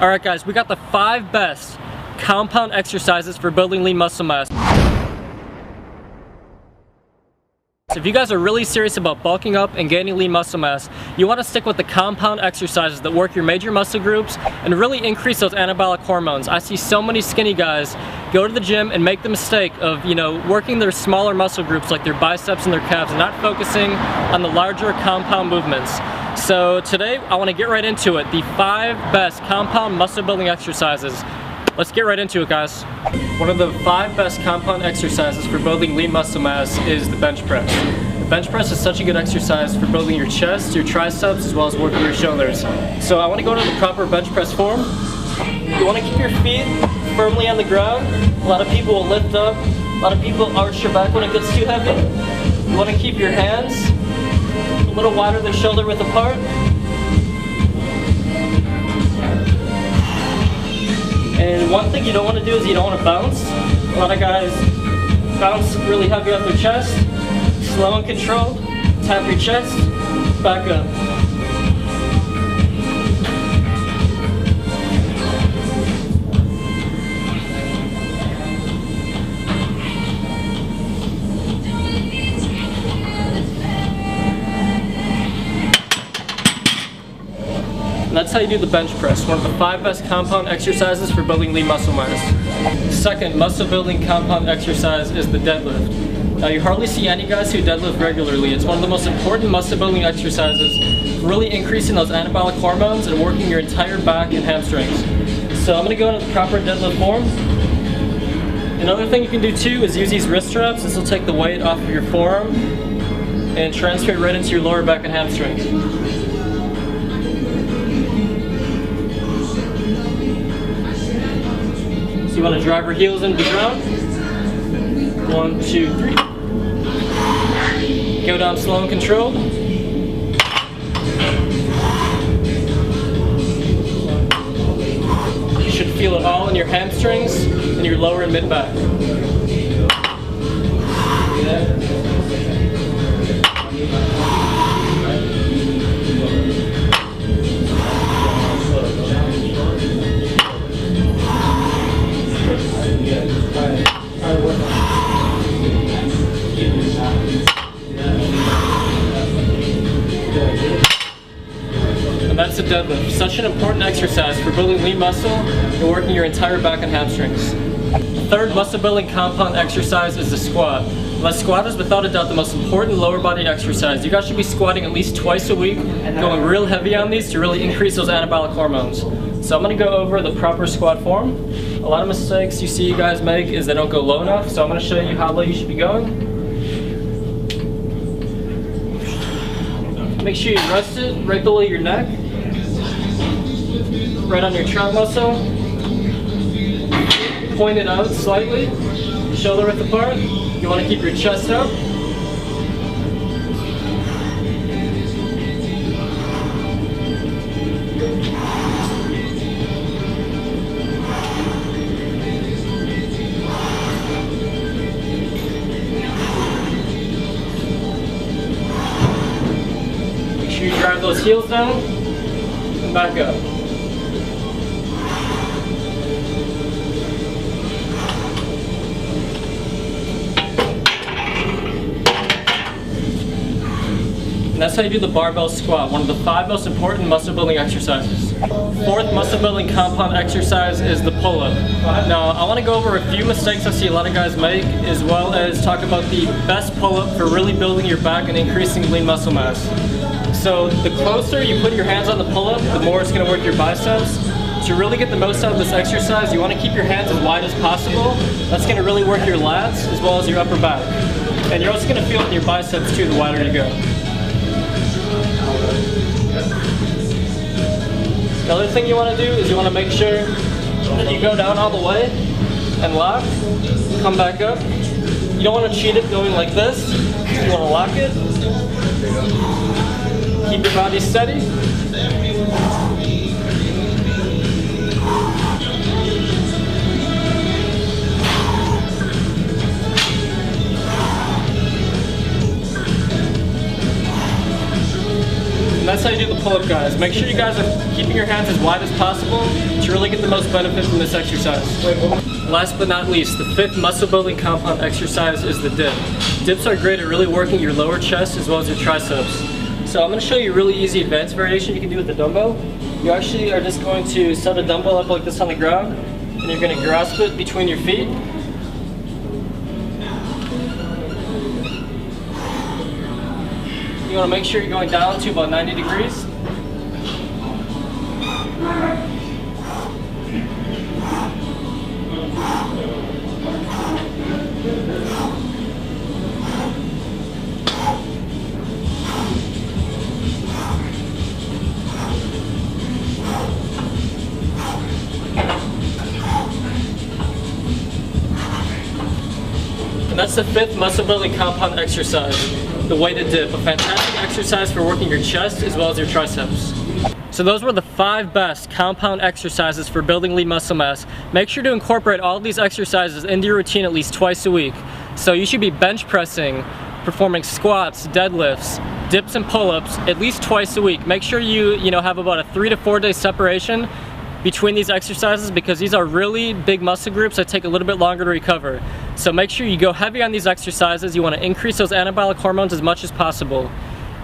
Alright guys, we got the 5 best compound exercises for building lean muscle mass. So if you guys are really serious about bulking up and gaining lean muscle mass, you want to stick with the compound exercises that work your major muscle groups and really increase those anabolic hormones. I see so many skinny guys go to the gym and make the mistake of, working their smaller muscle groups like their biceps and their calves and not focusing on the larger compound movements. So today I want to get right into it, the 5 best compound muscle building exercises. Let's get right into it, guys. One of the 5 best compound exercises for building lean muscle mass is the bench press. The bench press is such a good exercise for building your chest, your triceps, as well as working your shoulders. So I want to go to the proper bench press form. You want to keep your feet firmly on the ground. A lot of people will lift up. A lot of people arch your back when it gets too heavy. You want to keep your hands a little wider than shoulder width apart. And one thing you don't want to do is you don't want to bounce. A lot of guys bounce really heavy off their chest. Slow and controlled. Tap your chest. Back up. And that's how you do the bench press, one of the 5 best compound exercises for building lean muscle mass. Second muscle building compound exercise is the deadlift. Now you hardly see any guys who deadlift regularly. It's one of the most important muscle building exercises, really increasing those anabolic hormones and working your entire back and hamstrings. So I'm going to go into the proper deadlift form. Another thing you can do too is use these wrist straps. This will take the weight off of your forearm and transfer it right into your lower back and hamstrings. So you want to drive your heels into the ground. 1, 2, 3. Go down slow and controlled. You should feel it all in your hamstrings and your lower and mid back. And that's the deadlift. Such an important exercise for building lean muscle and working your entire back and hamstrings. The third muscle building compound exercise is the squat. The squat is without a doubt the most important lower body exercise. You guys should be squatting at least twice a week, going real heavy on these to really increase those anabolic hormones. So I'm going to go over the proper squat form. A lot of mistakes you see you guys make is they don't go low enough, so I'm going to show you how low you should be going. Make sure you rest it right below your neck, right on your trap muscle. Point it out slightly, shoulder width apart. You want to keep your chest up. Make sure you drive those heels down and back up. And that's how you do the barbell squat, one of the 5 most important muscle building exercises. Fourth muscle building compound exercise is the pull-up. Now I want to go over a few mistakes I see a lot of guys make, as well as talk about the best pull-up for really building your back and increasing lean muscle mass. So the closer you put your hands on the pull-up, the more it's going to work your biceps. To really get the most out of this exercise, you want to keep your hands as wide as possible. That's going to really work your lats as well as your upper back. And you're also going to feel it in your biceps too, the wider you go. The other thing you want to do is you want to make sure that you go down all the way and lock, come back up. You don't want to cheat it going like this. You want to lock it. Keep your body steady. And that's how you do the pull-up work, guys. Make sure you guys are keeping your hands as wide as possible to really get the most benefit from this exercise. Last but not least, the fifth muscle building compound exercise is the dip. Dips are great at really working your lower chest as well as your triceps. So I'm going to show you a really easy advanced variation you can do with the dumbbell. You actually are just going to set a dumbbell up like this on the ground, and you're going to grasp it between your feet. You want to make sure you're going down to about 90 degrees. And that's the fifth muscle building compound exercise, the weighted dip. A fantastic exercise for working your chest as well as your triceps. So those were the 5 best compound exercises for building lean muscle mass. Make sure to incorporate all of these exercises into your routine at least twice a week. So you should be bench pressing, performing squats, deadlifts, dips and pull-ups at least twice a week. Make sure you have about a 3 to 4 day separation between these exercises, because these are really big muscle groups that take a little bit longer to recover. So make sure you go heavy on these exercises. You want to increase those anabolic hormones as much as possible.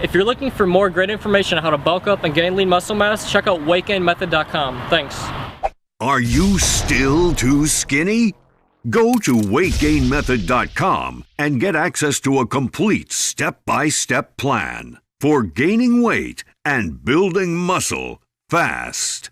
If you're looking for more great information on how to bulk up and gain lean muscle mass, check out weightgainmethod.com. Thanks. Are you still too skinny? Go to weightgainmethod.com and get access to a complete step-by-step plan for gaining weight and building muscle fast.